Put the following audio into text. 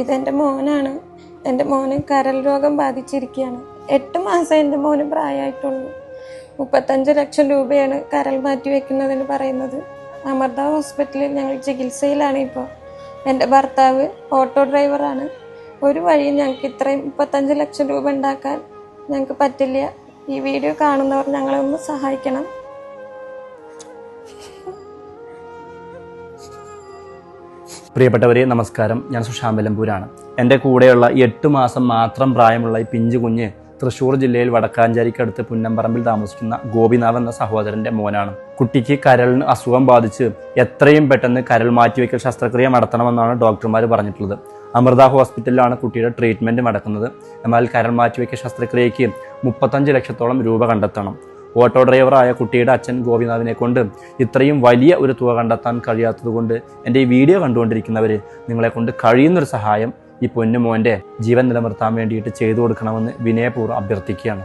ഇതെന്റെ മോനാണ്. എൻ്റെ മോന് കരൾ രോഗം ബാധിച്ചിരിക്കുകയാണ്. 8 മാസം എൻ്റെ മോന് പ്രായമായിട്ടുള്ളൂ. 35 ലക്ഷം രൂപയാണ് കരൾ മാറ്റി വെക്കുന്നതിന് പറയുന്നത്. അമൃത ഹോസ്പിറ്റലിൽ ഞങ്ങൾ ചികിത്സയിലാണ് ഇപ്പോൾ. എൻ്റെ ഭർത്താവ് ഓട്ടോ ഡ്രൈവറാണ്. ഒരു വഴിയും ഞങ്ങൾക്ക് ഇത്രയും 35 ലക്ഷം രൂപ ഉണ്ടാക്കാൻ ഞങ്ങൾക്ക് പറ്റില്ല. ഈ വീഡിയോ കാണുന്നവർ ഞങ്ങളെ ഒന്ന് സഹായിക്കണം. പ്രിയപ്പെട്ടവരെ നമസ്കാരം. ഞാൻ സുഷാമ്പലംപൂരാണ്. എൻ്റെ കൂടെയുള്ള 8 മാസം മാത്രം പ്രായമുള്ള ഈ പിഞ്ചു കുഞ്ഞ് തൃശ്ശൂർ ജില്ലയിൽ വടക്കാഞ്ചേരിക്കടുത്ത് പുന്നമ്പറമ്പിൽ താമസിക്കുന്ന ഗോപിനാഥ് എന്ന സഹോദരൻ്റെ മോനാണ്. കുട്ടിക്ക് കരളിന് അസുഖം ബാധിച്ച് എത്രയും പെട്ടെന്ന് കരൾ മാറ്റിവെക്കൽ ശസ്ത്രക്രിയ നടത്തണമെന്നാണ് ഡോക്ടർമാർ പറഞ്ഞിട്ടുള്ളത്. അമൃത ഹോസ്പിറ്റലിലാണ് കുട്ടിയുടെ ട്രീറ്റ്മെൻറ്റ് നടക്കുന്നത്. എന്നാൽ കരൾ മാറ്റിവെക്കൽ ശസ്ത്രക്രിയയ്ക്ക് 35 ലക്ഷത്തോളം രൂപ കണ്ടെത്തണം. ഓട്ടോ ഡ്രൈവറായ കുട്ടിയുടെ അച്ഛൻ ഗോപിനാഥിനെ കൊണ്ട് ഇത്രയും വലിയ ഒരു തുക കണ്ടെത്താൻ കഴിയാത്തതുകൊണ്ട് എൻ്റെ ഈ വീഡിയോ കണ്ടുകൊണ്ടിരിക്കുന്നവർ നിങ്ങളെ കൊണ്ട് കഴിയുന്നൊരു സഹായം ഈ പൊന്നുമോൻ്റെ ജീവൻ നിലനിർത്താൻ വേണ്ടിയിട്ട് ചെയ്തു കൊടുക്കണമെന്ന് വിനയപൂർവ്വം അഭ്യർത്ഥിക്കുകയാണ്.